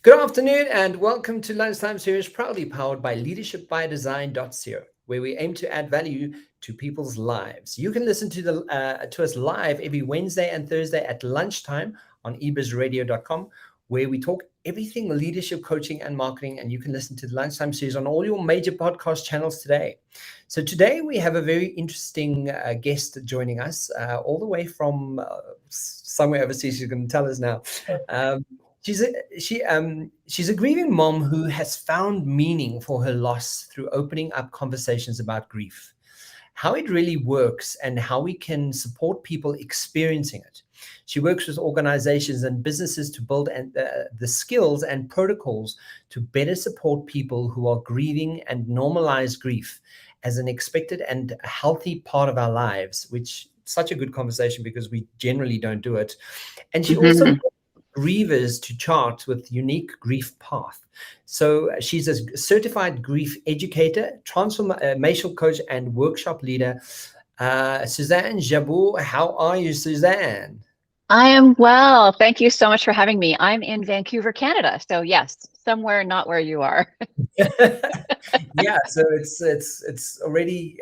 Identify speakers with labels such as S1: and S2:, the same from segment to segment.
S1: Good afternoon and welcome to Lunchtime series, proudly powered by leadershipbydesign.co, where we aim to add value to people's lives. You can listen to us live every Wednesday and Thursday at lunchtime on ebizradio.com, where we talk everything leadership, coaching, and marketing. And you can listen to the Lunchtime series on all your major podcast channels today. So today we have a very interesting guest joining us, all the way from somewhere overseas. She's going to tell us now. She's a grieving mom who has found meaning for her loss through opening up conversations about grief, how it really works, and how we can support people experiencing it. She works with organizations and businesses to build the skills and protocols to better support people who are grieving and normalize grief as an expected and healthy part of our lives, which is such a good conversation because we generally don't do it. And she also grievers to chart with unique grief path. So she's a certified grief educator, transformational coach, and workshop leader. Suzanne Jabour, how are you, Suzanne?
S2: I am well. Thank you so much for having me. I'm in Vancouver, Canada. So yes, somewhere not where you are.
S1: Yeah, so it's already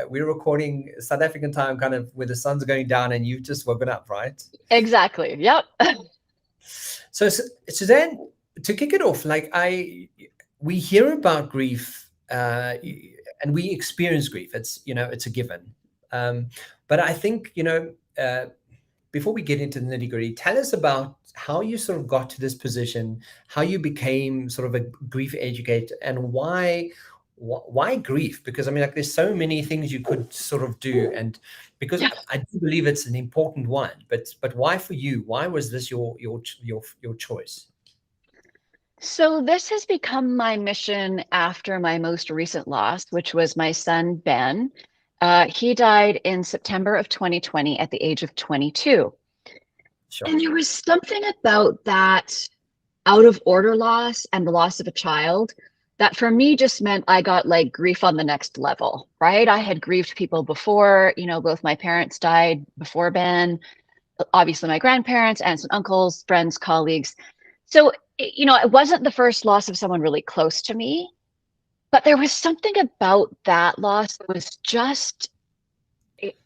S1: we're recording South African time, kind of where the sun's going down, and you've just woken up, right?
S2: Exactly. Yep.
S1: So Suzanne, to kick it off, we hear about grief, and we experience grief. It's a given. But I think before we get into the nitty gritty, tell us about how you sort of got to this position, how you became sort of a grief educator, and why grief? Because I mean, there's so many things you could sort of do, and because I do believe it's an important one, but why for you? Why was this your choice?
S2: So this has become my mission after my most recent loss, which was my son, Ben. He died in September of 2020 at the age of 22.
S1: Sure.
S2: And there was something about that out of order loss and the loss of a child that for me just meant I got like grief on the next level, right? I had grieved people before, both my parents died before Ben, obviously my grandparents, aunts and uncles, friends, colleagues. So, it wasn't the first loss of someone really close to me, but there was something about that loss that was just,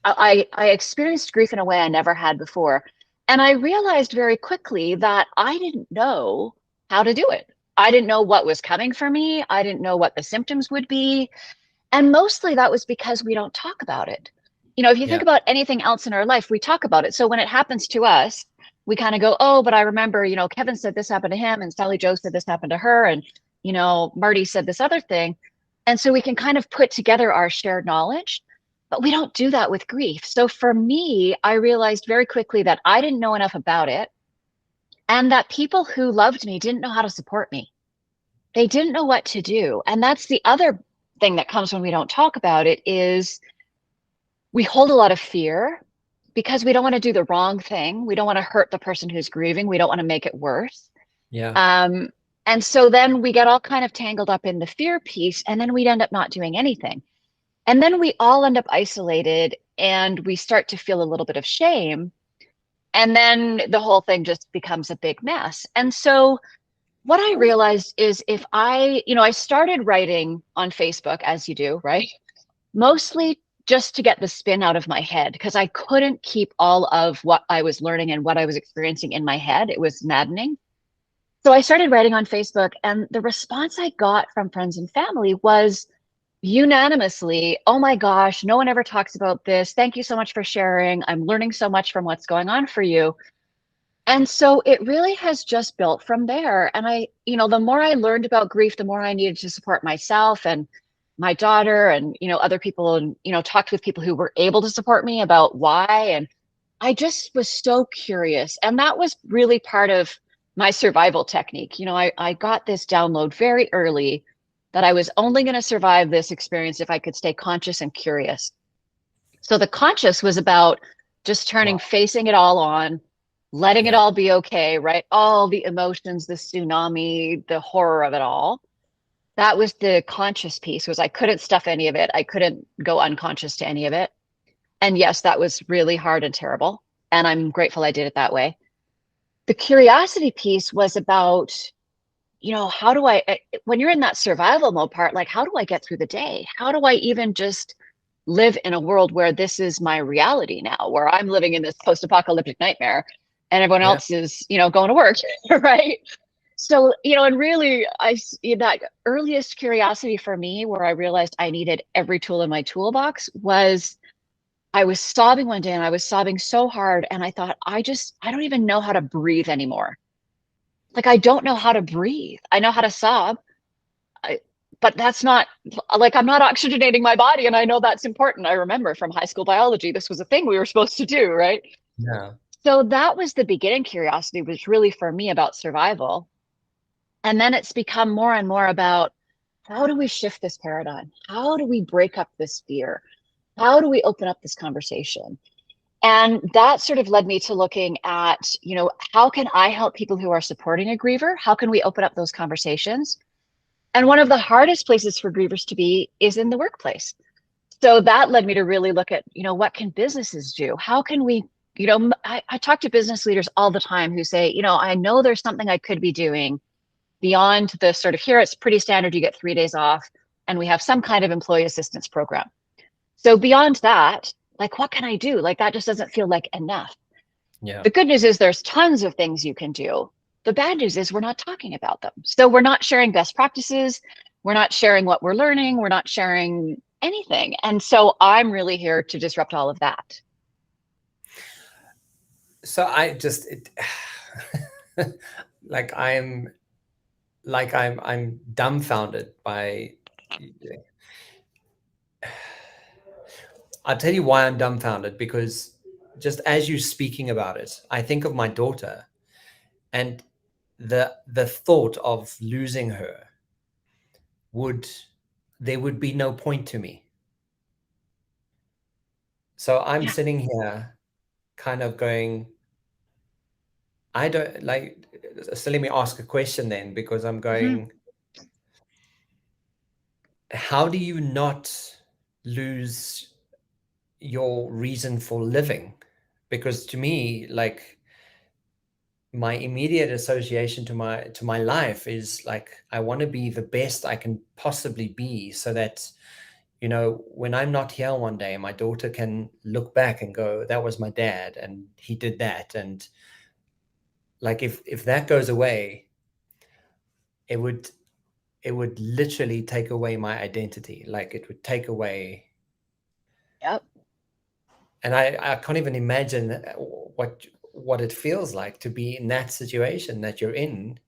S2: I experienced grief in a way I never had before. And I realized very quickly that I didn't know how to do it. I didn't know what was coming for me. I didn't know what the symptoms would be. And mostly that was because we don't talk about it. If you think about anything else in our life, we talk about it. So when it happens to us, we kind of go, oh, but I remember, Kevin said this happened to him, and Sally Joe said this happened to her, and, Marty said this other thing. And so we can kind of put together our shared knowledge, but we don't do that with grief. So for me, I realized very quickly that I didn't know enough about it, and that people who loved me didn't know how to support me. They didn't know what to do. And that's the other thing that comes when we don't talk about it is we hold a lot of fear because we don't want to do the wrong thing. We don't want to hurt the person who's grieving. We don't want to make it worse.
S1: Yeah.
S2: And so then we get all kind of tangled up in the fear piece, and then we'd end up not doing anything. And then we all end up isolated, and we start to feel a little bit of shame. And then the whole thing just becomes a big mess. And so what I realized is if I started writing on Facebook, as you do, right? Mostly just to get the spin out of my head, because I couldn't keep all of what I was learning and what I was experiencing in my head. It was maddening. So I started writing on Facebook, and the response I got from friends and family was unanimously, oh my gosh, no one ever talks about this. Thank you so much for sharing. I'm learning so much from what's going on for you. And so it really has just built from there. And the more I learned about grief, the more I needed to support myself and my daughter and, other people, and, talked with people who were able to support me about why. And I just was so curious. And that was really part of my survival technique. I got this download very early that I was only going to survive this experience if I could stay conscious and curious. So the conscious was about just facing it all on, letting it all be okay, right? All the emotions, the tsunami, the horror of it all. That was the conscious piece, was I couldn't stuff any of it. I couldn't go unconscious to any of it. And yes, that was really hard and terrible. And I'm grateful I did it that way. The curiosity piece was about how do I, when you're in that survival mode part, like, how do I get through the day? How do I even just live in a world where this is my reality now, where I'm living in this post-apocalyptic nightmare and everyone
S1: Yeah.
S2: else is, going to work, right? So, and really, that earliest curiosity for me, where I realized I needed every tool in my toolbox, was I was sobbing one day, and I was sobbing so hard. And I thought, I don't even know how to breathe anymore. Like, I don't know how to breathe. I know how to sob, but that's not, like, I'm not oxygenating my body. And I know that's important. I remember from high school biology, this was a thing we were supposed to do, right?
S1: Yeah.
S2: So that was the beginning curiosity, was really for me about survival. And then it's become more and more about, how do we shift this paradigm? How do we break up this fear? How do we open up this conversation? And that sort of led me to looking at, how can I help people who are supporting a griever? How can we open up those conversations? And one of the hardest places for grievers to be is in the workplace. So that led me to really look at, what can businesses do? How can we, I talk to business leaders all the time who say, I know there's something I could be doing beyond the sort of, here it's pretty standard, you get 3 days off, and we have some kind of employee assistance program. So beyond that, like, what can I do? Like, that just doesn't feel like enough.
S1: Yeah.
S2: The good news is there's tons of things you can do. The bad news is we're not talking about them. So we're not sharing best practices. We're not sharing what we're learning. We're not sharing anything. And so I'm really here to disrupt all of that.
S1: So I just like I'm dumbfounded by. I'll tell you why I'm dumbfounded, because just as you're speaking about it, I think of my daughter, and the thought of losing her would there would be no point to me. So I'm
S2: Yeah.
S1: sitting here kind of going, I don't like, so let me ask a question then, because I'm
S2: Mm-hmm.
S1: going, how do you not lose your reason for living? Because to me, like, my immediate association to my life is like, I want to be the best I can possibly be, so that, when I'm not here one day, my daughter can look back and go, that was my dad and he did that. And like, if that goes away, it would literally take away my identity. Like, it would take away.
S2: Yep.
S1: And I can't even imagine what it feels like to be in that situation that you're in.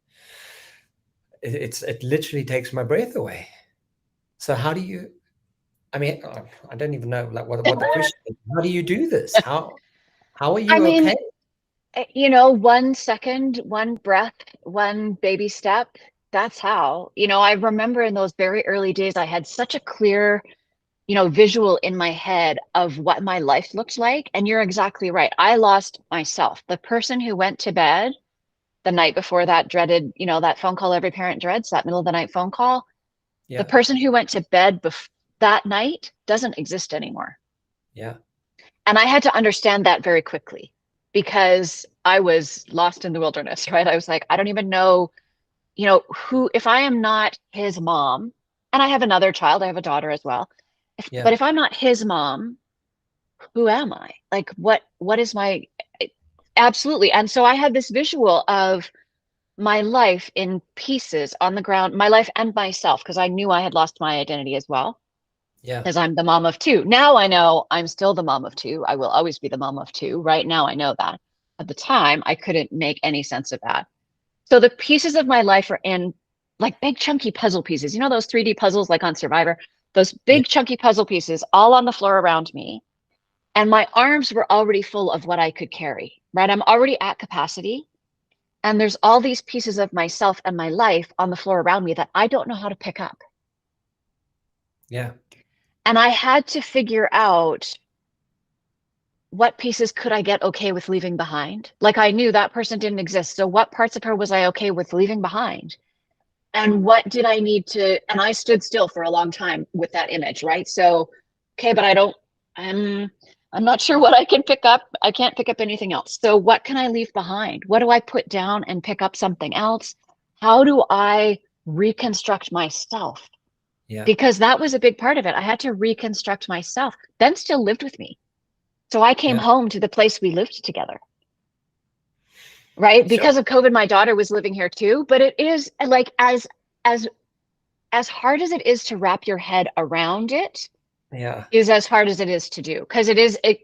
S1: It literally takes my breath away. So how do you, I mean, I don't even know, like, what the question is. How do you do this? How are
S2: I
S1: you
S2: mean,
S1: okay?
S2: 1 second, one breath, one baby step. That's how. I remember in those very early days, I had such a clear, visual in my head of what my life looked like. And you're exactly right. I lost myself. The person who went to bed the night before that dreaded, that phone call every parent dreads, that middle of the night phone call. The
S1: Yeah.
S2: person who went to bed that night doesn't exist anymore.
S1: Yeah.
S2: And I had to understand that very quickly, because I was lost in the wilderness, right? I was like, I don't even know, who, if I am not his mom, and I have another child, I have a daughter as well. But
S1: Yeah.
S2: if I'm not his mom, who am I? Like, what is my, absolutely. And so I had this visual of my life in pieces on the ground, my life and myself, because I knew I had lost my identity as well,
S1: Yeah.
S2: because I'm the mom of two. Now I know I'm still the mom of two. I will always be the mom of two. Right now I know that. At the time, I couldn't make any sense of that. So the pieces of my life are in, like, big chunky puzzle pieces. You know those 3D puzzles like on Survivor? Those
S1: Yeah.
S2: big chunky puzzle pieces all on the floor around me. And my arms were already full of what I could carry, right? I'm already at capacity. And there's all these pieces of myself and my life on the floor around me that I don't know how to pick up.
S1: Yeah.
S2: And I had to figure out, what pieces could I get okay with leaving behind? Like, I knew that person didn't exist. So what parts of her was I okay with leaving behind? And what did I need to, and I stood still for a long time with that image, right? So, okay, but I'm not sure what I can pick up. I can't pick up anything else. So what can I leave behind? What do I put down and pick up something else? how do I reconstruct myself?
S1: Yeah.
S2: Because that was a big part of it. I had to reconstruct myself. Ben still lived with me. So I came
S1: Yeah.
S2: home to the place we lived together. Right?
S1: So
S2: Because of COVID, my daughter was living here too. But it is like as hard as it is to wrap your head around it,
S1: yeah.
S2: is as hard as it is to do. Because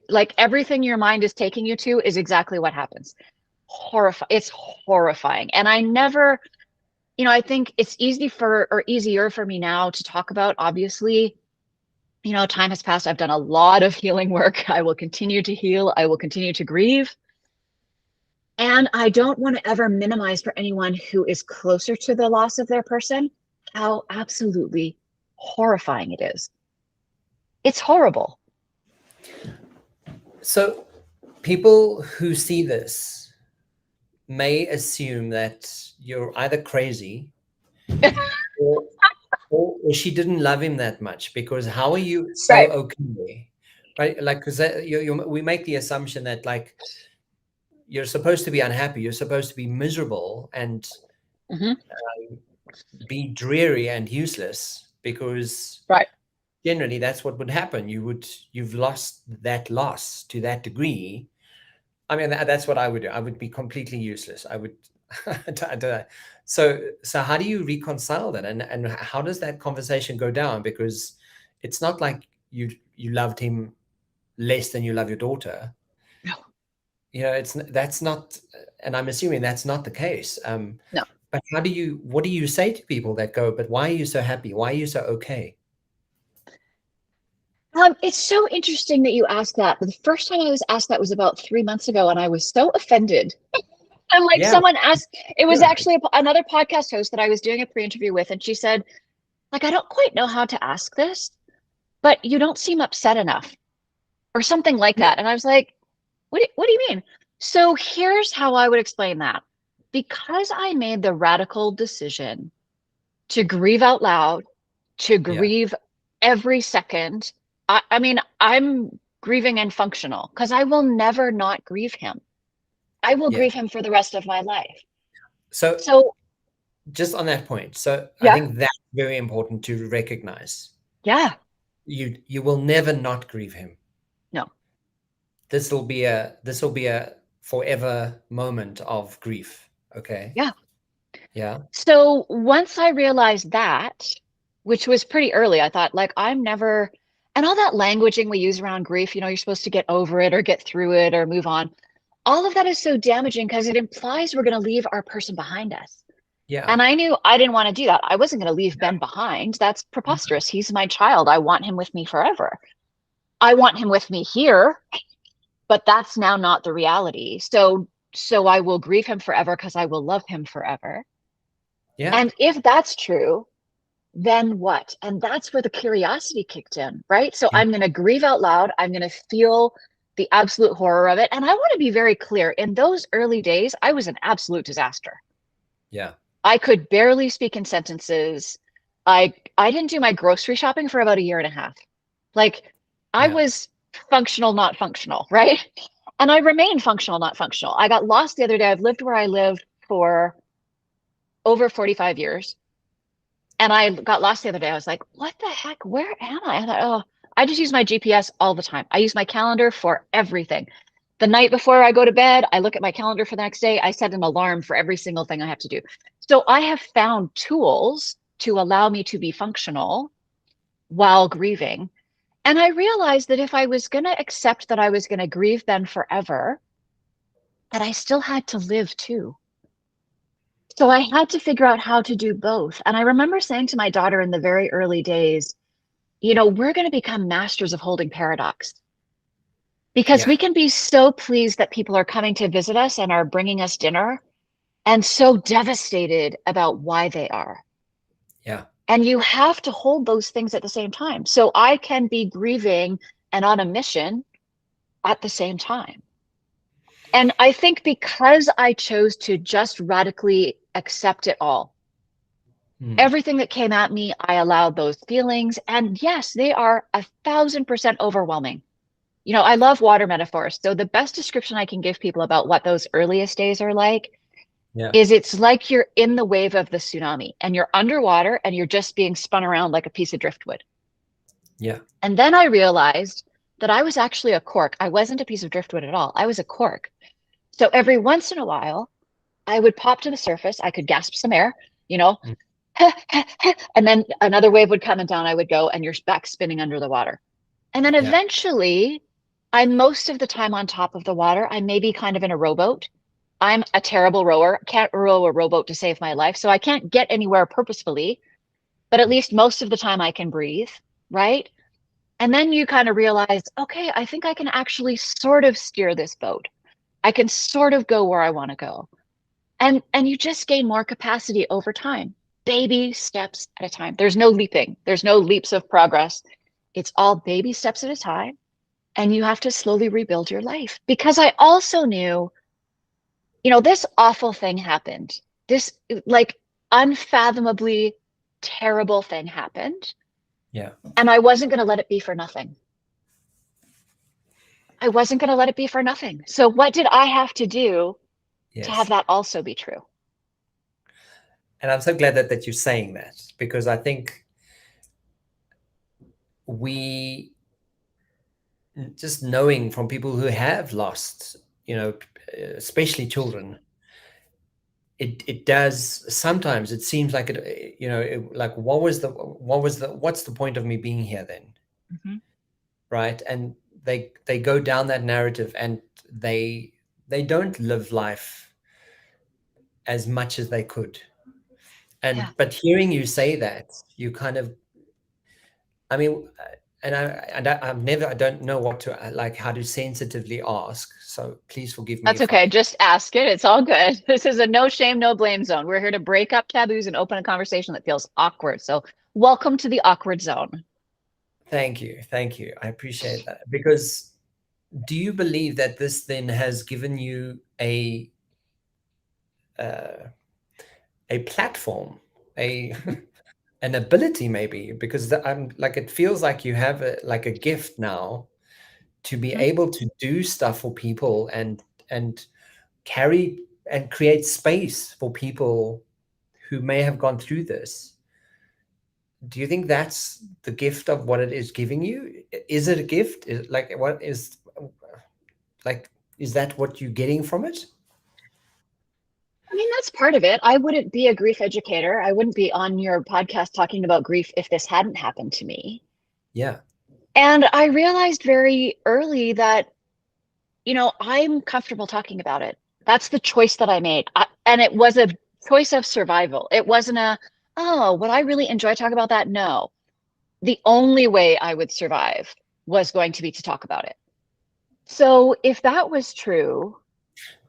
S2: like everything your mind is taking you to is exactly what happens. It's horrifying. And I never, I think it's easier for me now to talk about. Obviously, time has passed. I've done a lot of healing work. I will continue to heal. I will continue to grieve. And I don't want to ever minimize for anyone who is closer to the loss of their person how absolutely horrifying it is. It's horrible.
S1: So people who see this may assume that you're either crazy or, or she didn't love him that much, because how are you so
S2: Right.
S1: okay? Right? Like, because we make the assumption that, like, you're supposed to be unhappy, you're supposed to be miserable and
S2: Mm-hmm.
S1: be dreary and useless, because
S2: Right.
S1: generally that's what would happen. You've lost that loss to that degree. I mean, that's what I would do. I would be completely useless. I would. So how do you reconcile that, and how does that conversation go down? Because it's not like you loved him less than you love your daughter.
S2: No.
S1: That's not, and I'm assuming that's not the case.
S2: No.
S1: But what do you say to people that go, but why are you so happy? Why are you so okay?
S2: It's so interesting that you asked that. The first time I was asked that was about 3 months ago, and I was so offended. I'm like,
S1: Yeah,
S2: someone asked, it was
S1: good.
S2: actually another podcast host that I was doing a pre-interview with, and she said, like, I don't quite know how to ask this, but you don't seem upset enough, or something like
S1: Yeah,
S2: that. And I was like, what do you mean? So here's how I would explain that. Because I made the radical decision to grieve out loud, to
S1: yeah,
S2: grieve every second. I mean, I'm grieving and functional because I will never not grieve him. I will
S1: yeah.
S2: grieve him for the rest of my life.
S1: So
S2: So,
S1: just on that point, so I
S2: yeah,
S1: think that's very important to recognize.
S2: yeah,
S1: You will never not grieve him.
S2: no,
S1: This will be a forever moment of grief. Okay.
S2: yeah.
S1: Yeah.
S2: So once I realized that, which was pretty early, I thought, like, I'm never, and all that languaging we use around grief, you're supposed to get over it or get through it or move on. All of that is so damaging because it implies we're going to leave our person behind us.
S1: Yeah.
S2: And I knew I didn't want to do that. I wasn't going to leave Ben behind. That's
S1: Yeah.
S2: preposterous. He's my child. I want him with me forever. I want him with me here, but that's now not the reality. So I will grieve him forever because I will love him forever.
S1: Yeah.
S2: And if that's true, then what? And that's where the curiosity kicked in, right? So
S1: Yeah.
S2: I'm going to grieve out loud. I'm going to feel the absolute horror of it. And I want to be very clear. In those early days, I was an absolute disaster.
S1: Yeah.
S2: I could barely speak in sentences. I didn't do my grocery shopping for about a year and a half. Like, I
S1: Yeah.
S2: was functional, not functional, right? And I remain functional, not functional. I got lost the other day. I've lived where I lived for over 45 years. And I got lost the other day. I was like, what the heck? Where am I? I thought, oh, I just use my GPS all the time. I use my calendar for everything. The night before I go to bed, I look at my calendar for the next day. I set an alarm for every single thing I have to do. So I have found tools to allow me to be functional while grieving. And I realized that if I was going to accept that I was going to grieve then forever, that I still had to live too. So I had to figure out how to do both. And I remember saying to my daughter in the very early days, we're going to become masters of holding paradox because
S1: Yeah.
S2: we can be so pleased that people are coming to visit us and are bringing us dinner and so devastated about why they are.
S1: Yeah.
S2: And you have to hold those things at the same time. So I can be grieving and on a mission at the same time. And I think because I chose to just radically accept it all,
S1: Hmm.
S2: everything that came at me, I allowed those feelings. And yes, they are 1,000% overwhelming. I love water metaphors. So the best description I can give people about what those earliest days are like
S1: Yeah.
S2: is it's like you're in the wave of the tsunami and you're underwater and you're just being spun around like a piece of driftwood.
S1: Yeah.
S2: And then I realized that I was actually a cork. I wasn't a piece of driftwood at all. I was a cork. So every once in a while, I would pop to the surface. I could gasp some air, you know,
S1: Mm.
S2: and then another wave would come and down I would go, and you're back spinning under the water. And then
S1: Yeah.
S2: eventually, I'm most of the time on top of the water. I may be kind of in a rowboat. I'm a terrible rower. Can't row a rowboat to save my life. So I can't get anywhere purposefully, but at least most of the time I can breathe, right? And then you kind of realize, okay, I think I can actually sort of steer this boat. I can sort of go where I want to go. And you just gain more capacity over time. Baby steps at a time. There's no leaping. There's no leaps of progress. It's all baby steps at a time. And you have to slowly rebuild your life. Because I also knew, this awful thing happened. This like unfathomably terrible thing happened.
S1: Yeah.
S2: And I wasn't going to let it be for nothing. I wasn't going to let it be for nothing. So what did I have to do to have
S1: Yes.
S2: that also be true?
S1: And I'm so glad that you're saying that, because I think we, just knowing from people who have lost, especially children, it does sometimes, it seems like like what's the point of me being here then?
S2: Mm-hmm.
S1: Right? And they go down that narrative, and they don't live life as much as they could.
S2: Yeah,
S1: But hearing you say that, you kind of, I mean, I don't know what to, like, how to sensitively ask. So please forgive me
S2: that's
S1: if
S2: okay.
S1: I.
S2: Just ask it. It's all good. This is a no shame, no blame zone. We're here to break up taboos and open a conversation that feels awkward. So welcome to the awkward zone.
S1: Thank you, thank you. I appreciate that. Because do you believe that this then has given you uh, a platform, a an ability maybe? Because I'm like, it feels like you have like a gift now to be
S2: Mhm.
S1: able to do stuff for people, and carry and create space for people who may have gone through this. Do you think that's the gift of what it is giving you? Is it a gift? Is like, what is, like, is that what you're getting from it?
S2: I mean, that's part of it. I wouldn't be a grief educator. I wouldn't be on your podcast talking about grief if this hadn't happened to me.
S1: Yeah.
S2: And I realized very early that, I'm comfortable talking about it. That's the choice that I made. And it was a choice of survival. It wasn't oh, would I really enjoy talking about that? No. The only way I would survive was going to be to talk about it. So if that was true,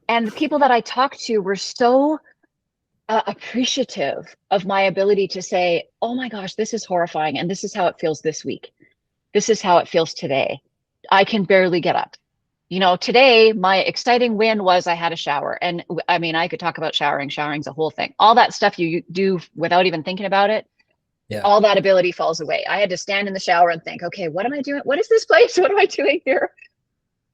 S2: and the people that I talked to were so appreciative of my ability to say, oh my gosh, this is horrifying. And this is how it feels this week. This is how it feels today. I can barely get up. Today, my exciting win was I had a shower. And I mean, I could talk about showering. Showering's a whole thing. All that stuff you do without even thinking about it,
S1: Yeah.
S2: all that ability falls away. I had to stand in the shower and think, okay, what am I doing? What is this place? What am I doing here?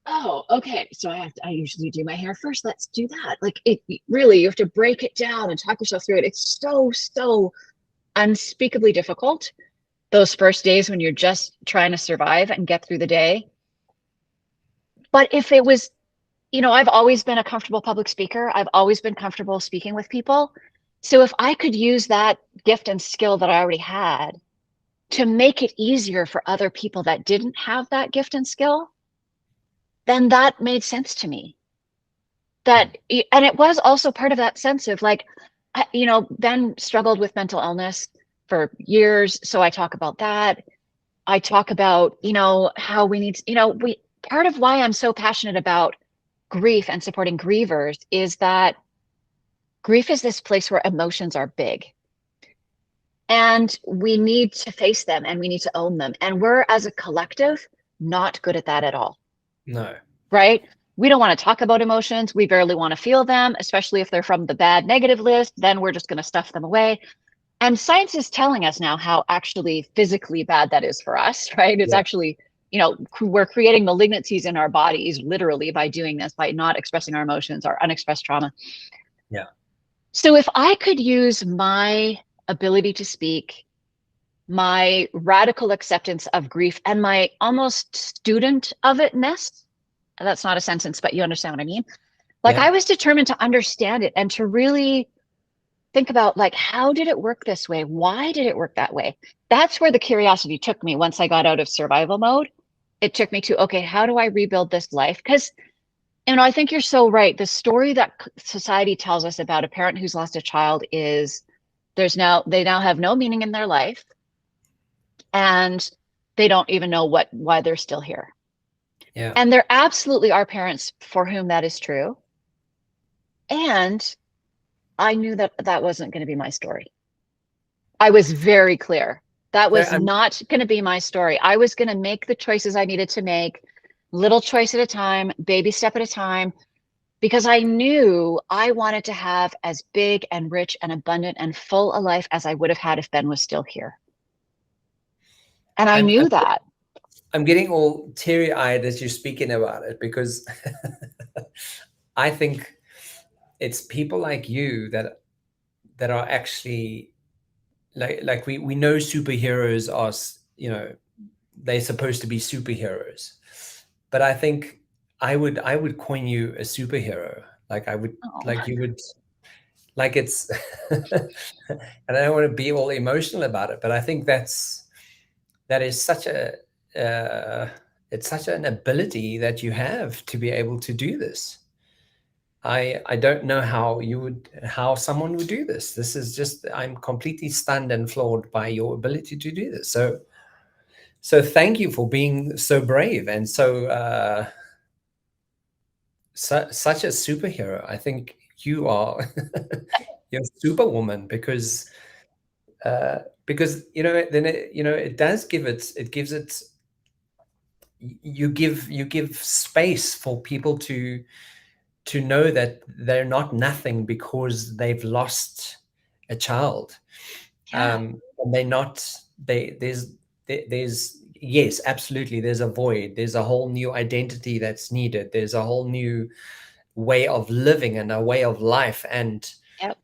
S2: Oh, okay. So I usually do my hair first. Let's do that. Like it really, you have to break it down and talk yourself through it. It's so unspeakably difficult. Those first days when you're just trying to survive and get through the day. But if it was, I've always been a comfortable public speaker. I've always been comfortable speaking with people. So if I could use that gift and skill that I already had to make it easier for other people that didn't have that gift and skill, then that made sense to me. And it was also part of that sense of like, Ben struggled with mental illness for years. So I talk about that. I talk about, how we need, part of why I'm so passionate about grief and supporting grievers is that grief is this place where emotions are big and we need to face them and we need to own them. And we're, as a collective, not good at that at all.
S1: No.
S2: Right? We don't want to talk about emotions. We barely want to feel them, especially if they're from the bad negative list. Then we're just going to stuff them away. And science is telling us now how actually physically bad that is for us, right? It's
S1: Yeah.
S2: actually, we're creating malignancies in our bodies literally by doing this, by not expressing our emotions, our unexpressed trauma.
S1: Yeah.
S2: So if I could use my ability to speak, my radical acceptance of grief, and my almost student of it-ness, that's not a sentence, but you understand what I mean. Like
S1: Yeah.
S2: I was determined to understand it and to really think about like, how did it work this way? Why did it work that way? That's where the curiosity took me once I got out of survival mode. It took me to, okay, how do I rebuild this life? Because, I think you're so right. The story that society tells us about a parent who's lost a child is they now have no meaning in their life and they don't even know why they're still here.
S1: Yeah.
S2: And there absolutely are parents for whom that is true. And I knew that that wasn't going to be my story. I was very clear. That
S1: So
S2: was not going to be my story. I was going to make the choices I needed to make, little choice at a time, baby step at a time, because I knew I wanted to have as big and rich and abundant and full a life as I would have had if Ben was still here. And I
S1: I'm,
S2: knew
S1: I'm
S2: that.
S1: I'm getting all teary-eyed as you're speaking about it, because I think it's people like you that are actually like we know superheroes are, they're supposed to be superheroes, but I think I would coin you a superhero. Like I would,
S2: Oh,
S1: like you would, like it's and I don't want to be all emotional about it, but I think that is such a uh, it's such an ability that you have to be able to do this. I don't know how someone would do this. This is just, I'm completely stunned and floored by your ability to do this. So thank you for being so brave and such a superhero. I think you are you're superwoman, because then it does give it gives it you give space for people to know that they're not nothing because they've lost a child.
S2: yeah.
S1: And they're not, there's yes, absolutely, there's a void, there's a whole new identity that's needed, there's a whole new way of living and a way of life,
S2: Yep.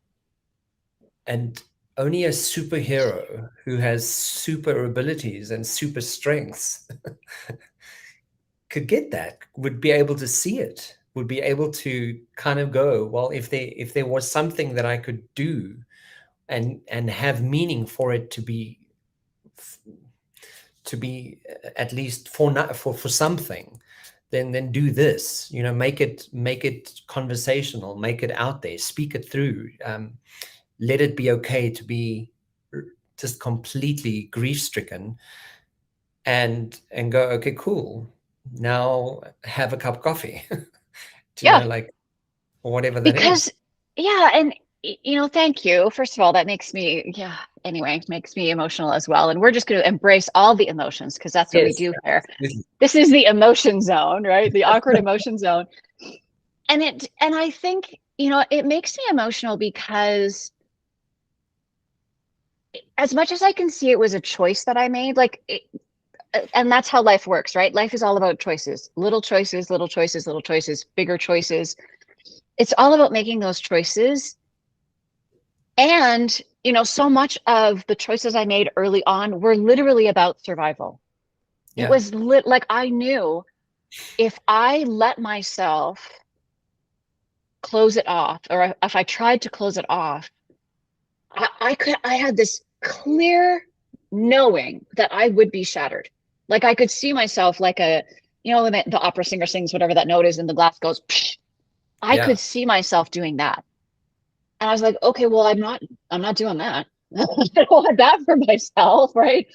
S1: and only a superhero who has super abilities and super strengths could get that, would be able to see it, would be able to kind of go, well, if there was something that I could do and have meaning for it to be at least for something, then do this, make it conversational, make it out there, speak it through, let it be okay to be just completely grief stricken, and go, okay, cool, now have a cup of coffee.
S2: Yeah.
S1: Like, or whatever that is.
S2: Because, yeah. And, thank you. First of all, that makes me, yeah, anyway, makes me emotional as well. And we're just going to embrace all the emotions because that's what we
S1: Yes,
S2: do here.
S1: absolutely.
S2: This is the emotion zone, right? The awkward emotion zone. And I think, it makes me emotional because as much as I can see it was a choice that I made, and that's how life works, right? Life is all about choices, little choices, little choices, little choices, bigger choices. It's all about making those choices. And, so much of the choices I made early on were literally about survival. It
S1: Yeah.
S2: was like I knew if I let myself close it off, or if I tried to close it off, I had this clear knowing that I would be shattered. Like I could see myself like when the opera singer sings whatever that note is and the glass goes, psh, I
S1: Yeah.
S2: could see myself doing that. And I was like, okay, well, I'm not doing that. I don't want that for myself, right?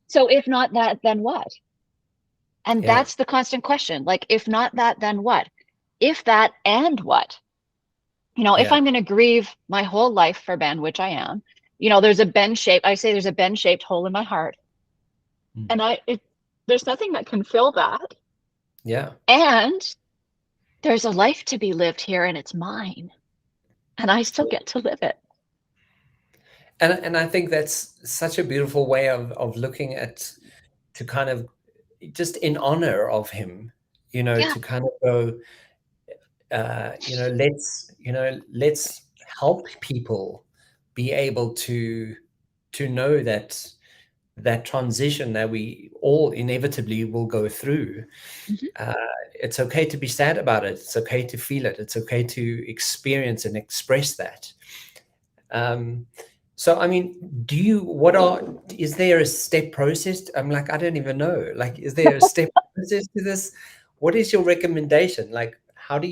S2: So if not that, then what? And
S1: Yeah.
S2: that's the constant question. Like, if not that, then what? If that and what? If
S1: Yeah.
S2: I'm going to grieve my whole life for Ben, which I am, I say there's a Ben shaped hole in my heart.
S1: Mm.
S2: And there's nothing that can fill that.
S1: Yeah.
S2: And there's a life to be lived here and it's mine. And I still get to live it.
S1: And I think that's such a beautiful way of looking at, to kind of just in honor of him,
S2: Yeah.
S1: to kind of go, let's help people be able to know that that transition that we all inevitably will go through.
S2: Mhm.
S1: It's okay to be sad about it. It's okay to feel it. It's okay to experience and express that. Um, so, I mean, is there a step process? I'm like, I don't even know. Like, is there a step process to this? What is your recommendation? Like, what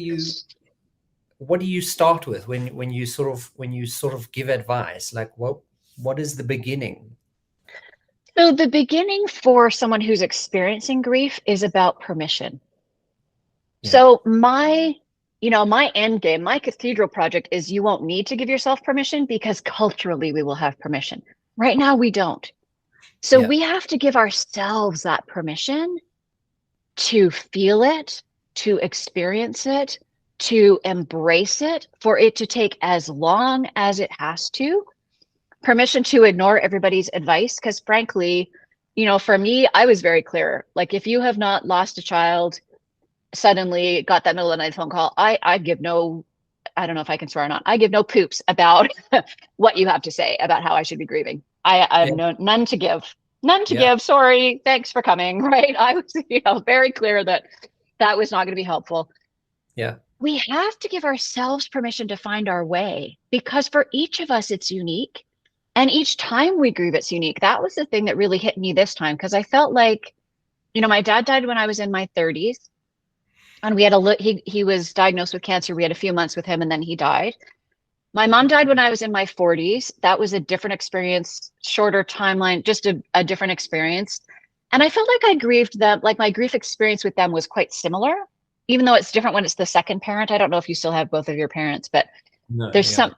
S1: do you start with when you sort of give advice? Like, what is the beginning?
S2: So the beginning for someone who's experiencing grief is about permission.
S1: Yeah.
S2: So my end game, my cathedral project is you won't need to give yourself permission because culturally we will have permission. Right now we don't. So
S1: Yeah.
S2: we have to give ourselves that permission to feel it, to experience it, to embrace it, for it to take as long as it has to. Permission to ignore everybody's advice. Because frankly, for me, I was very clear. Like, if you have not lost a child, suddenly got that middle of the night phone call, I give no, I don't know if I can swear or not, I give no poops about what you have to say about how I should be grieving. I have
S1: Yeah.
S2: none to give. None to
S1: Yeah.
S2: give. Sorry. Thanks for coming. Right. I was, very clear that that was not going to be helpful.
S1: Yeah.
S2: We have to give ourselves permission to find our way, because for each of us, it's unique. And each time we grieve, it's unique. That was the thing that really hit me this time, because I felt like, my dad died when I was in my 30s, and we had he was diagnosed with cancer. We had a few months with him, and then he died. My mom died when I was in my 40s. That was a different experience, shorter timeline, just a different experience. And I felt like I grieved them, like my grief experience with them was quite similar, even though it's different when it's the second parent. I don't know if you still have both of your parents, but
S1: No.
S2: there's
S1: Yeah.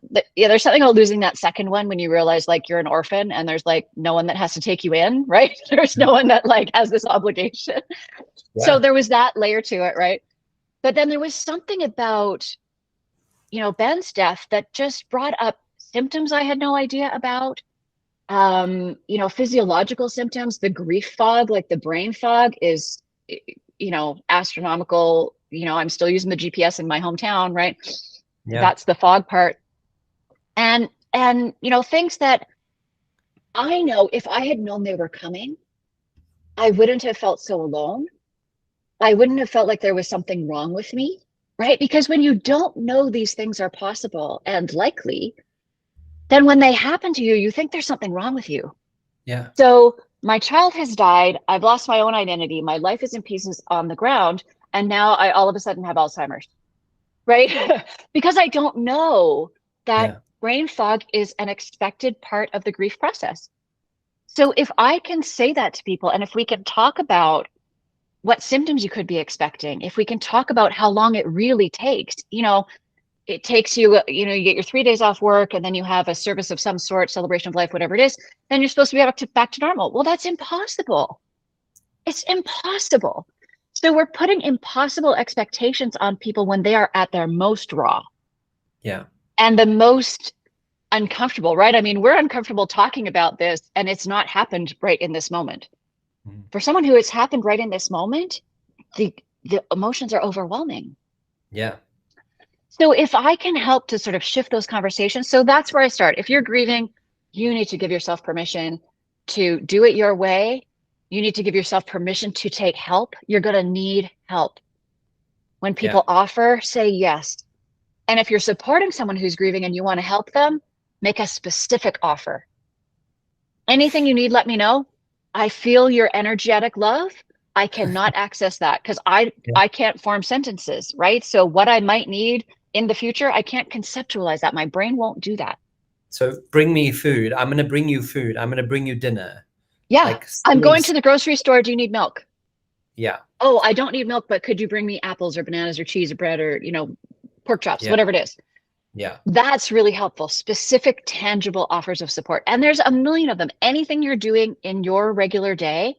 S2: there's something about losing that second one when you realize like you're an orphan and there's like no one that has to take you in, right? There's no one that like has this obligation. So
S1: Yeah.
S2: there was that layer to it, right? But then there was something about, Ben's death that just brought up symptoms I had no idea about. Physiological symptoms, the grief fog, like the brain fog is, astronomical. I'm still using the GPS in my hometown, right?
S1: Yeah.
S2: That's the fog part. And things that I know if I had known they were coming, I wouldn't have felt so alone. I wouldn't have felt like there was something wrong with me, right? Because when you don't know these things are possible and likely, then when they happen to you, you think there's something wrong with you.
S1: Yeah.
S2: So my child has died. I've lost my own identity. My life is in pieces on the ground. And now I all of a sudden have Alzheimer's, right? Because I don't know that
S1: Yeah.
S2: brain fog is an expected part of the grief process. So if I can say that to people, and if we can talk about what symptoms you could be expecting, if we can talk about how long it really takes, it takes you, you get your 3 days off work and then you have a service of some sort, celebration of life, whatever it is, then you're supposed to be back to normal. Well, that's impossible. It's impossible. So we're putting impossible expectations on people when they are at their most raw
S1: Yeah.
S2: and the most uncomfortable, right? I mean, we're uncomfortable talking about this and it's not happened right in this moment.
S1: Mm.
S2: For someone who it's happened right in this moment, the emotions are overwhelming.
S1: Yeah.
S2: So if I can help to sort of shift those conversations, so that's where I start. If you're grieving, you need to give yourself permission to do it your way. You need to give yourself permission to take help. You're going to need help. When
S1: Yeah.
S2: people offer, say yes. And if you're supporting someone who's grieving and you want to help them, make a specific offer. Anything you need, let me know. I feel your energetic love. I cannot access that because
S1: Yeah.
S2: I can't form sentences, right? So what I might need in the future, I can't conceptualize that. My brain won't do that.
S1: So bring me food. I'm going to bring you food. I'm going to bring you dinner.
S2: Yeah.
S1: Like
S2: I'm
S1: sending
S2: going to the grocery store. Do you need milk?
S1: Yeah.
S2: Oh, I don't need milk, but could you bring me apples or bananas or cheese or bread or, pork chops,
S1: Yeah.
S2: whatever it is?
S1: Yeah.
S2: That's really helpful. Specific, tangible offers of support. And there's a million of them. Anything you're doing in your regular day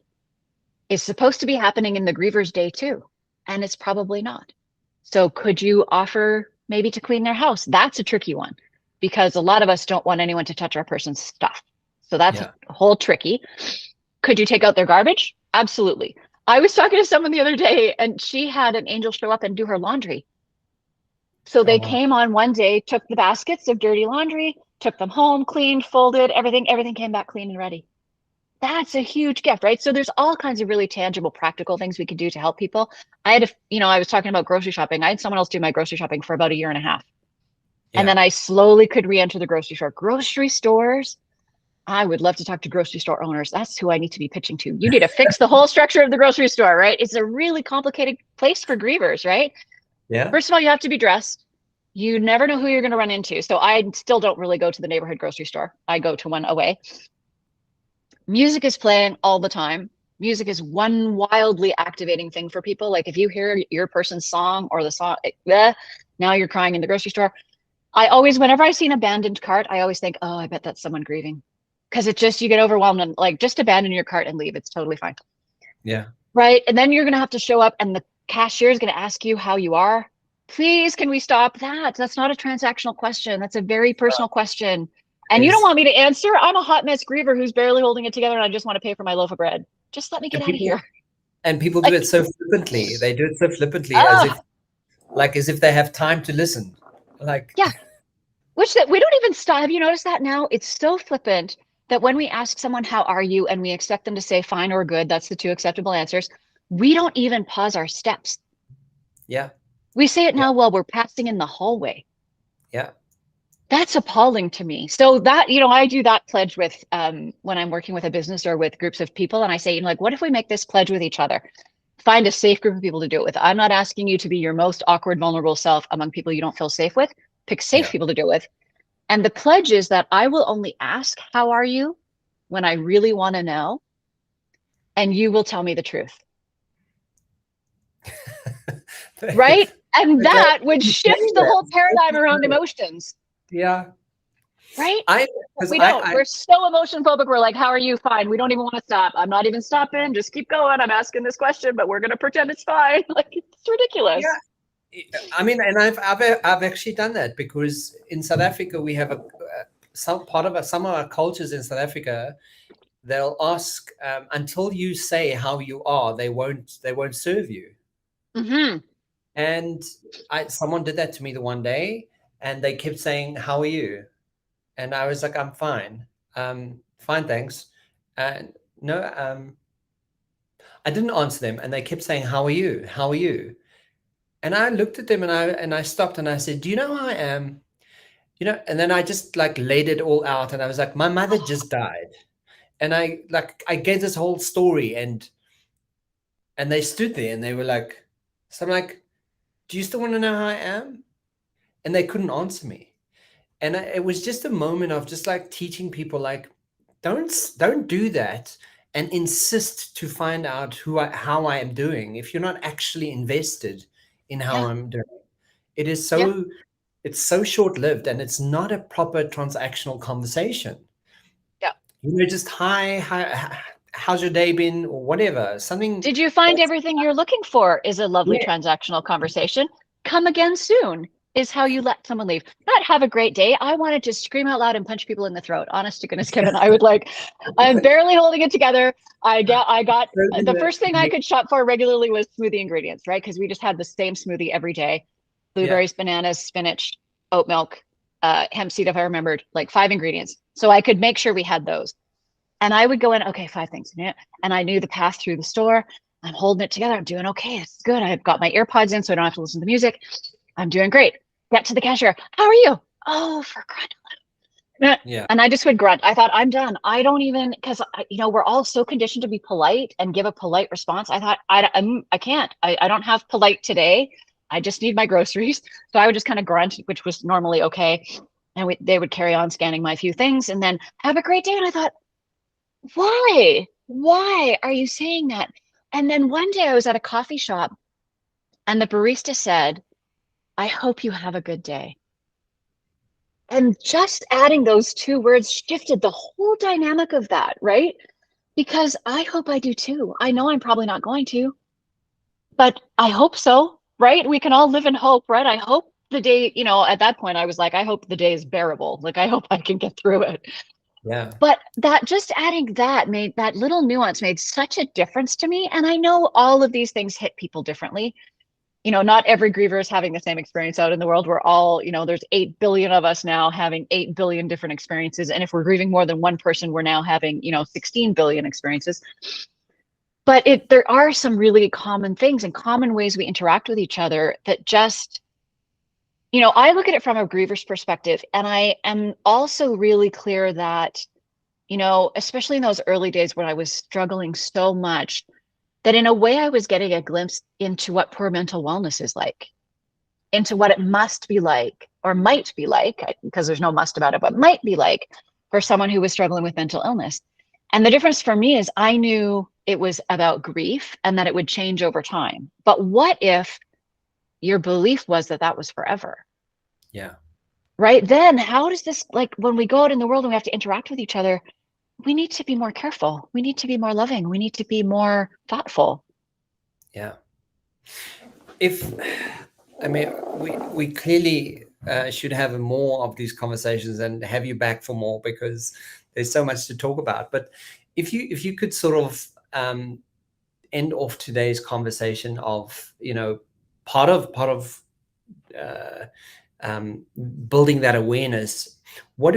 S2: is supposed to be happening in the griever's day too. And it's probably not. So could you offer maybe to clean their house? That's a tricky one because a lot of us don't want anyone to touch our person's stuff. So that's
S1: Yeah.
S2: a whole tricky. Could you take out their garbage? Absolutely. I was talking to someone the other day and she had an angel show up and do her laundry. So
S1: Oh,
S2: they
S1: wow.
S2: came on one day, took the baskets of dirty laundry, took them home, cleaned, folded, everything came back clean and ready. That's a huge gift, right? So there's all kinds of really tangible, practical things we could do to help people. I had I was talking about grocery shopping. I had someone else do my grocery shopping for about a year and a half. And
S1: Yeah.
S2: then I slowly could re-enter the grocery store. Grocery stores, I would love to talk to grocery store owners. That's who I need to be pitching to. You need to fix the whole structure of the grocery store, right? It's a really complicated place for grievers, right?
S1: Yeah.
S2: First of all, you have to be dressed. You never know who you're going to run into. So I still don't really go to the neighborhood grocery store. I go to one away. Music is playing all the time. Music is one wildly activating thing for people. Like if you hear your person's song or the song, now you're crying in the grocery store. I always, whenever I see an abandoned cart, I always think, oh, I bet that's someone grieving. Because it just, you get overwhelmed and like just abandon your cart and leave. It's totally fine.
S1: Yeah.
S2: Right. And then you're going to have to show up and the cashier is going to ask you how you are. Please, can we stop that? That's not a transactional question. That's a very personal question. And you don't
S1: Is
S2: want me to answer. I'm a hot mess griever who's barely holding it together and I just want to pay for my loaf of bread. Just let me get
S1: and
S2: out of here.
S1: people do
S2: Like,
S1: it so flippantly. They do it so flippantly,
S2: oh,
S1: as if they have time to listen. Like,
S2: yeah. Which that we don't even stop. Have you noticed that now? It's so flippant that when we ask someone, how are you? And we expect them to say fine or good, that's the two acceptable answers. We don't even pause our steps.
S1: yeah,
S2: We say it
S1: yeah,
S2: now while we're passing in the hallway.
S1: yeah,
S2: That's appalling to me. So that, I do that pledge with when I'm working with a business or with groups of people. And I say, like, what if we make this pledge with each other? Find a safe group of people to do it with. I'm not asking you to be your most awkward, vulnerable self among people you don't feel safe with. Pick safe
S1: yeah.
S2: people to do it with. And the pledge is that I will only ask, how are you, when I really want to know, and you will tell me the truth. Right? And
S1: Okay.
S2: that would shift the whole paradigm around emotions.
S1: Yeah.
S2: Right?
S1: Because
S2: We don't. We're so emotion phobic. We're like, how are you? Fine. We don't even want to stop. I'm not even stopping. Just keep going. I'm asking this question, but we're going to pretend it's fine. Like, it's ridiculous.
S1: yeah. I mean, and I've actually done that because in South Africa we have some of our cultures in South Africa. They'll ask until you say how you are, they won't serve you.
S2: Mm-hmm.
S1: And someone did that to me the one day, and they kept saying, "How are you?" And I was like, "I'm fine, fine, thanks." And no, I didn't answer them, and they kept saying, "How are you? How are you?" And I looked at them, and I stopped, and I said, "Do you know how I am?" And then I just like laid it all out, and I was like, "My mother just died," and I gave this whole story, and they stood there, and they were like, so I'm like, "Do you still want to know how I am?" And they couldn't answer me. And it was just a moment of just like teaching people, like, don't do that and insist to find out how I am doing if you're not actually invested in how
S2: Yeah.
S1: I'm doing. It is
S2: Yeah.
S1: it's so short-lived, and it's not a proper transactional conversation.
S2: Yeah.
S1: Just how's your day been, or whatever, something.
S2: Did you find
S1: That's,
S2: everything you're looking for is a lovely
S1: yeah,
S2: transactional conversation. Come again soon is how you let someone leave. Not have a great day. I wanted to scream out loud and punch people in the throat. Honest to goodness, Kevin, I would like, I'm barely holding it together. I got the first thing I could shop for regularly was smoothie ingredients, right? Because we just had the same smoothie every day.
S1: yeah,
S2: Blueberries, bananas, spinach, oat milk, hemp seed, if I remembered, like 5 ingredients. So I could make sure we had those. And I would go in, okay, 5 things. And I knew the path through the store. I'm holding it together. I'm doing okay. It's good. I've got my AirPods in so I don't have to listen to music. I'm doing great. Get to the cashier. How are you? Oh, for crying.
S1: yeah,
S2: And I just would grunt. I thought, I'm done. I don't even, because, we're all so conditioned to be polite and give a polite response. I thought, I can't. I don't have polite today. I just need my groceries. So I would just kind of grunt, which was normally okay. And they would carry on scanning my few things and then have a great day. And I thought, why are you saying that? And then one day I was at a coffee shop and the barista said, I hope you have a good day. And just adding those 2 words shifted the whole dynamic of that, right? Because I hope I do too. I know I'm probably not going to, but I hope so, right? We can all live in hope, right? I hope the day, at that point I was like, I hope the day is bearable. Like, I hope I can get through it.
S1: yeah.
S2: But that just adding that that little nuance made such a difference to me. And I know all of these things hit people differently. not every griever is having the same experience out in the world. We're all, there's 8 billion of us now having 8 billion different experiences. And if we're grieving more than one person, we're now having, 16 billion experiences. But there are some really common things and common ways we interact with each other that just, I look at it from a griever's perspective. And I am also really clear that, especially in those early days when I was struggling so much, that in a way I was getting a glimpse into what poor mental wellness is like, into what it must be like, or might be like, because there's no must about it, but might be like for someone who was struggling with mental illness. And the difference for me is I knew it was about grief and that it would change over time. But what if your belief was that that was forever?
S1: Yeah.
S2: Right? Then how does this, like when we go out in the world and we have to interact with each other, we need to be more careful. We need to be more loving. We need to be more thoughtful.
S1: Yeah. We clearly should have more of these conversations and have you back for more, because there's so much to talk about. But if you could sort of end off today's conversation of, part of building that awareness, what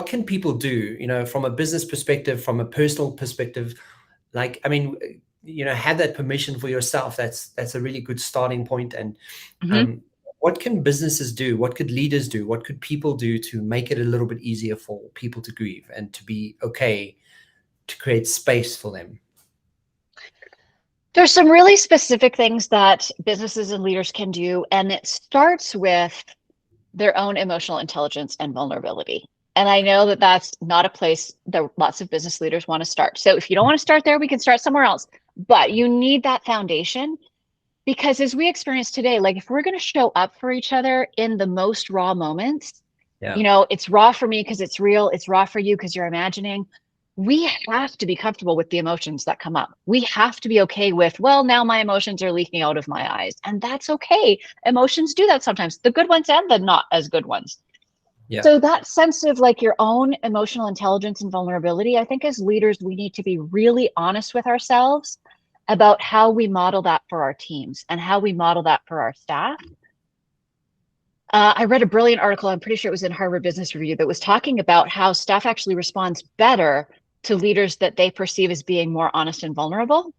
S1: can people do, from a business perspective, from a personal perspective, have that permission for yourself. That's a really good starting point. And what can businesses do? What could leaders do? What could people do to make it a little bit easier for people to grieve and to be okay, to create space for them?
S2: There's some really specific things that businesses and leaders can do, and it starts with their own emotional intelligence and vulnerability. And I know that that's not a place that lots of business leaders want to start. So if you don't want to start there, we can start somewhere else. But you need that foundation, because as we experience today, like if we're going to show up for each other in the most raw moments, it's raw for me because it's real. It's raw for you because you're imagining. We have to be comfortable with the emotions that come up. We have to be okay with, well, now my emotions are leaking out of my eyes. And that's okay. Emotions do that sometimes, the good ones and the not as good ones. Yeah. So that sense of like your own emotional intelligence and vulnerability, I think as leaders, we need to be really honest with ourselves about how we model that for our teams and how we model that for our staff. I read a brilliant article, I'm pretty sure it was in Harvard Business Review, that was talking about how staff actually responds better to leaders that they perceive as being more honest and vulnerable.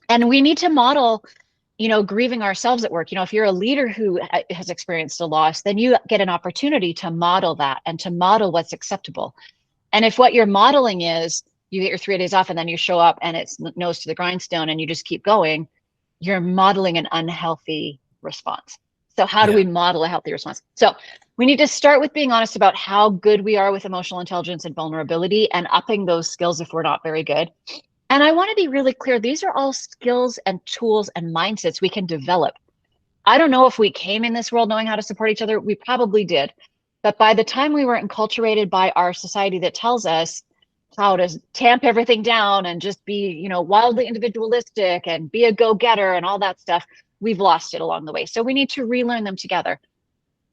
S2: And we need to model, grieving ourselves at work. If you're a leader who has experienced a loss, then you get an opportunity to model that and to model what's acceptable. And if what you're modeling is you get your 3 days off and then you show up and it's nose to the grindstone and you just keep going, you're modeling an unhealthy response. So how do we model a healthy response? So we need to start with being honest about how good we are with emotional intelligence and vulnerability and upping those skills if we're not very good. And I want to be really clear, these are all skills and tools and mindsets we can develop. I don't know if we came in this world knowing how to support each other. We probably did. But by the time we were enculturated by our society that tells us how to tamp everything down and just be, wildly individualistic and be a go-getter and all that stuff, we've lost it along the way. So we need to relearn them together.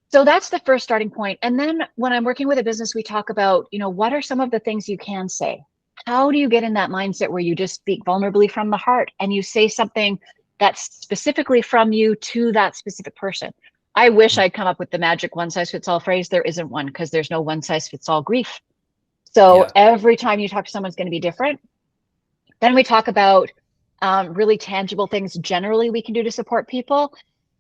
S2: So that's the first starting point. And then when I'm working with a business, we talk about, what are some of the things you can say? How do you get in that mindset where you just speak vulnerably from the heart and you say something that's specifically from you to that specific person? I wish I'd come up with the magic one size fits all phrase. There isn't one, because there's no one size fits all grief. So every time you talk to someone, it's going to be different. Then we talk about really tangible things generally we can do to support people.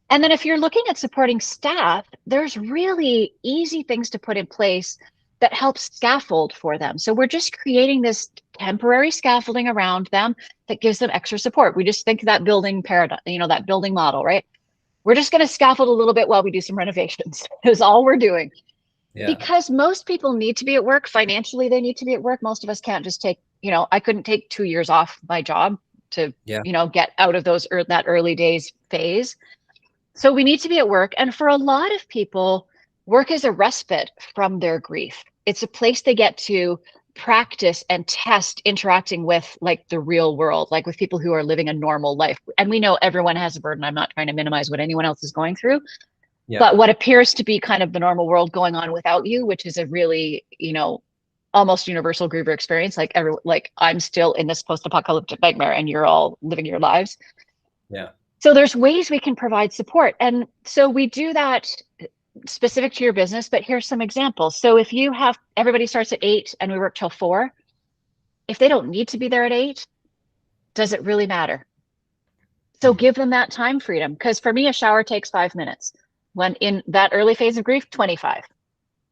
S2: And then if you're looking at supporting staff, there's really easy things to put in place that helps scaffold for them. So we're just creating this temporary scaffolding around them that gives them extra support. We just think that building paradigm, that building model, right? We're just going to scaffold a little bit while we do some renovations. Is all we're doing. Yeah. Because most people need to be at work. Financially, they need to be at work. Most of us can't just take, I couldn't take 2 years off my job to, get out of that early days phase. So we need to be at work. And for a lot of people, work is a respite from their grief. It's a place they get to practice and test interacting with like the real world, like with people who are living a normal life. And we know everyone has a burden. I'm not trying to minimize what anyone else is going through. Yeah. But what appears to be kind of the normal world going on without you, which is a really, almost universal griever experience. Like I'm still in this post-apocalyptic nightmare and you're all living your lives.
S1: Yeah.
S2: So there's ways we can provide support. And so we do that specific to your business, but here's some examples. So if you have, everybody starts at 8 and we work till 4, if they don't need to be there at 8, does it really matter? So give them that time freedom. Because for me, a shower takes 5 minutes. When in that early phase of grief, 25.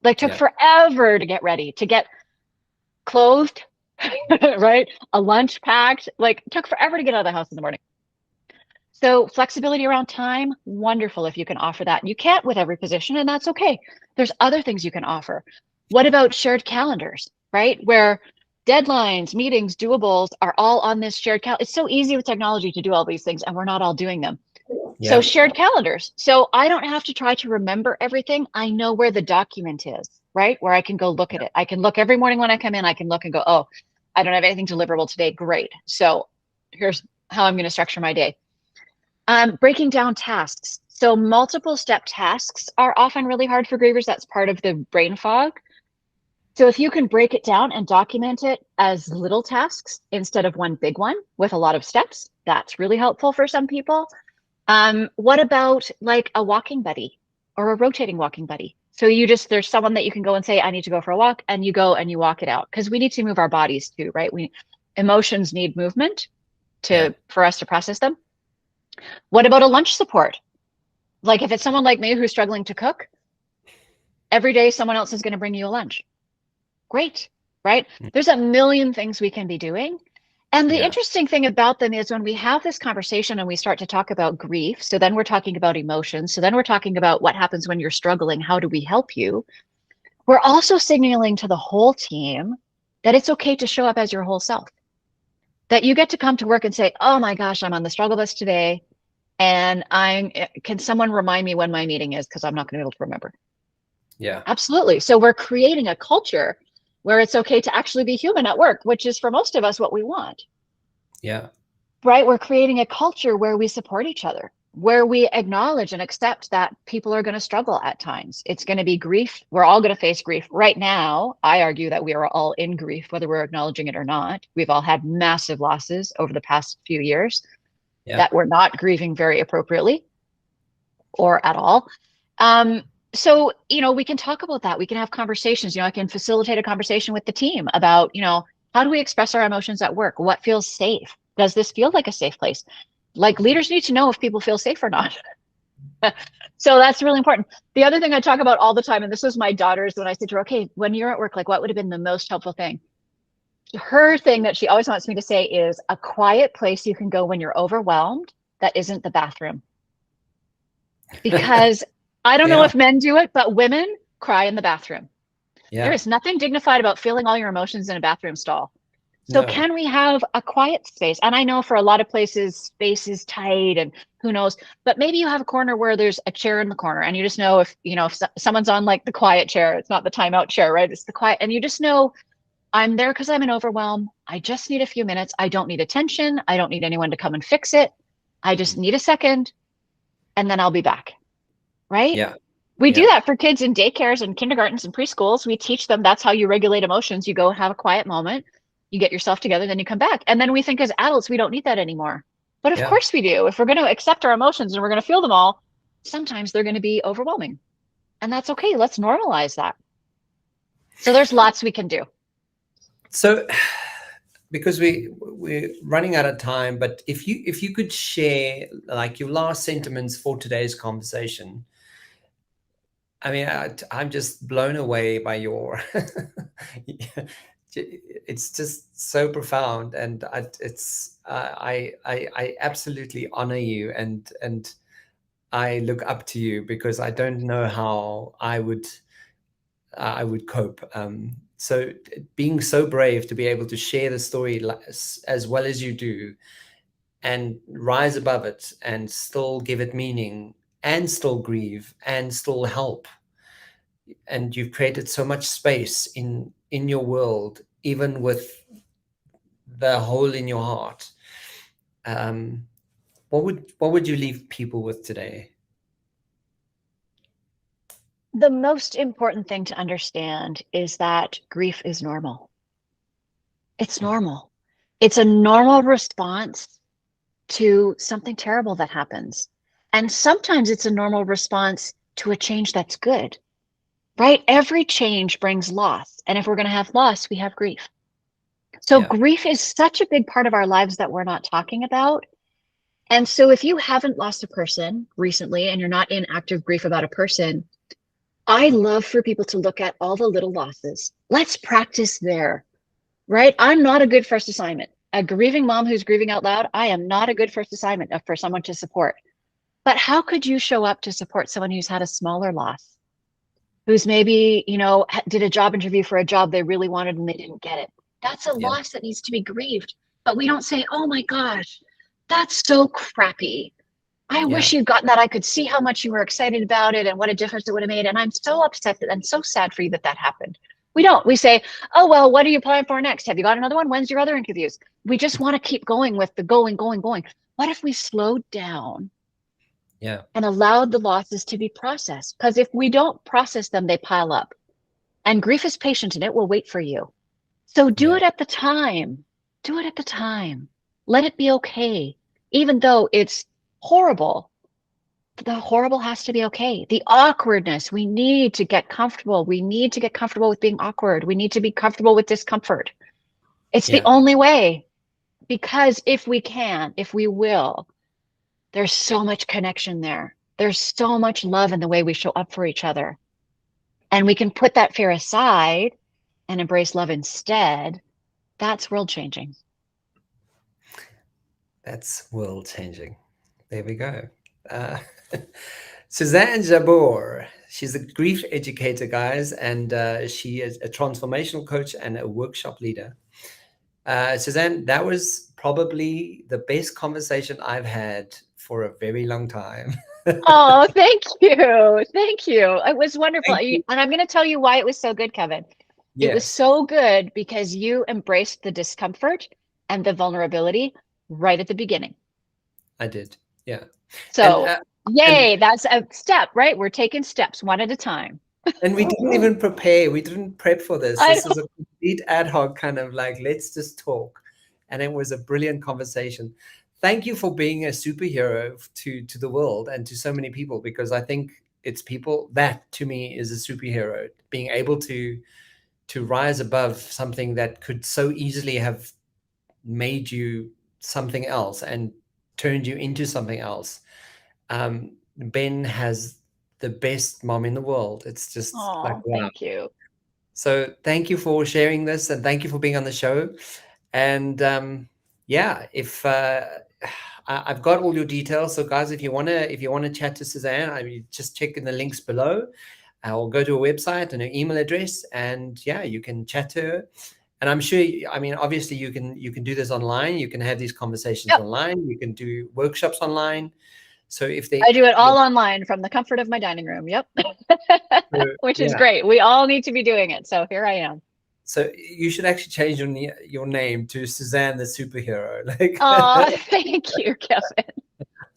S2: Like took forever to get ready, to get clothed, right? A lunch packed, like took forever to get out of the house in the morning. So flexibility around time, wonderful if you can offer that. You can't with every position, and that's okay. There's other things you can offer. What about shared calendars, right? Where deadlines, meetings, doables are all on this shared calendar. It's so easy with technology to do all these things, and we're not all doing them. So shared calendars. So I don't have to try to remember everything. I know where the document is, right? Where I can go look at it. I can look every morning when I come in, I can look and go, oh, I don't have anything deliverable today. Great. So here's how I'm going to structure my day. Breaking down tasks. So multiple step tasks are often really hard for grievers. That's part of the brain fog. So if you can break it down and document it as little tasks instead of one big one with a lot of steps, that's really helpful for some people. What about like a walking buddy or a rotating walking buddy? So there's someone that you can go and say, I need to go for a walk, and you go and you walk it out, because we need to move our bodies too, right? Emotions need movement for us to process them. What about a lunch support? Like if it's someone like me who's struggling to cook, every day someone else is going to bring you a lunch. Great, right? There's a million things we can be doing. And the interesting thing about them is when we have this conversation and we start to talk about grief, so then we're talking about emotions, so then we're talking about what happens when you're struggling, how do we help you? We're also signaling to the whole team that it's okay to show up as your whole self. That you get to come to work and say, oh my gosh, I'm on the struggle bus today. And can someone remind me when my meeting is? Because I'm not going to be able to remember.
S1: Yeah.
S2: Absolutely. So we're creating a culture where it's okay to actually be human at work, which is for most of us what we want.
S1: Yeah.
S2: Right? We're creating a culture where we support each other, where we acknowledge and accept that people are going to struggle at times. It's going to be grief. We're all going to face grief. Right now, I argue that we are all in grief, whether we're acknowledging it or not. We've all had massive losses over the past few years that we're not grieving very appropriately or at all. So, we can talk about that. We can have conversations. I can facilitate a conversation with the team about, how do we express our emotions at work? What feels safe? Does this feel like a safe place? Like, leaders need to know if people feel safe or not. So that's really important. The other thing I talk about all the time, and this was my daughter's, when I said to her, okay, when you're at work, like what would have been the most helpful thing? Her thing that she always wants me to say is a quiet place you can go when you're overwhelmed that isn't the bathroom. Because I don't know if men do it, but women cry in the bathroom. There is nothing dignified about feeling all your emotions in a bathroom stall. So can we have a quiet space? And I know for a lot of places, space is tight and who knows, but maybe you have a corner where there's a chair in the corner and you just know if someone's on like the quiet chair, it's not the timeout chair, right? It's the quiet, and you just know I'm there because I'm in overwhelm. I just need a few minutes. I don't need attention. I don't need anyone to come and fix it. I just need a second and then I'll be back. Right?
S1: Yeah.
S2: We do that for kids in daycares and kindergartens and preschools. We teach them that's how you regulate emotions. You go have a quiet moment, you get yourself together, then you come back. And then we think as adults, we don't need that anymore. But of course we do. If we're going to accept our emotions and we're going to feel them all, sometimes they're going to be overwhelming. And that's okay. Let's normalize that. So there's lots we can do.
S1: So because we're running out of time, but if you could share like your last sentiments for today's conversation. I mean, I'm just blown away by your it's just so profound, and I absolutely honor you, and I look up to you, because I don't know how I would cope. So being so brave to be able to share the story as well as you do, and rise above it, and still give it meaning, and still grieve, and still help. And you've created so much space in your world, even with the hole in your heart. What would you leave people with today?
S2: The most important thing to understand is that grief is normal. It's normal. It's a normal response to something terrible that happens. And sometimes it's a normal response to a change that's good, right? Every change brings loss. And if we're going to have loss, we have grief. So grief is such a big part of our lives that we're not talking about. And so if you haven't lost a person recently and you're not in active grief about a person, I love for people to look at all the little losses. Let's practice there, right? I'm not a good first assignment. A grieving mom who's grieving out loud, I am not a good first assignment for someone to support. But how could you show up to support someone who's had a smaller loss, who's maybe, did a job interview for a job they really wanted and they didn't get it? That's a loss that needs to be grieved. But we don't say, oh my gosh, that's so crappy. I wish you'd gotten that. I could see how much you were excited about it and what a difference it would have made. And I'm so upset and so sad for you that happened. We don't. We say, oh, well, what are you applying for next? Have you got another one? When's your other interviews? We just want to keep going with the going. What if we slowed down and allowed the losses to be processed? Because if we don't process them, they pile up. And grief is patient and it will wait for you. So do it at the time. Do it at the time. Let it be okay. Even though it's horrible, the horrible has to be okay. The awkwardness, we need to get comfortable. We need to get comfortable with being awkward. We need to be comfortable with discomfort. It's the only way. Because if we can, if we will, there's so much connection there. There's so much love in the way we show up for each other. And we can put that fear aside and embrace love instead. That's world changing.
S1: That's world changing. There we go. Suzanne Jabour, she's a grief educator, guys, and she is a transformational coach and a workshop leader. Suzanne, that was probably the best conversation I've had for a very long time.
S2: Oh, thank you. Thank you. It was wonderful. And I'm going to tell you why it was so good, Kevin. It was so good because you embraced the discomfort and the vulnerability right at the beginning.
S1: I did. Yeah.
S2: So yay, that's a step, right? We're taking steps one at a time.
S1: And we didn't even prepare. We didn't prep for this. This was a complete ad hoc kind of like, let's just talk. And it was a brilliant conversation. Thank you for being a superhero to the world and to so many people, because I think it's people that to me is a superhero, being able to rise above something that could so easily have made you something else and turned you into something else. Ben has the best mom in the world. It's just like, wow.
S2: Thank you.
S1: So thank you for sharing this, and thank you for being on the show. And if I've got all your details, so guys, if you wanna chat to Suzanne, I mean, just check in the links below. Or go to a website and an email address, and you can chat to her. And I'm sure, I mean, obviously you can do this online. You can have these conversations online. You can do workshops online. So I
S2: do it all online from the comfort of my dining room. Yep. Which is great. We all need to be doing it. So here I am.
S1: So you should actually change your name to Suzanne the Superhero.
S2: Oh, thank you, Kevin.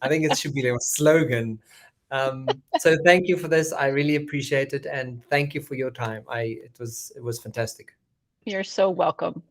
S1: I think it should be a slogan. So thank you for this. I really appreciate it. And thank you for your time. It was fantastic.
S2: You're so welcome.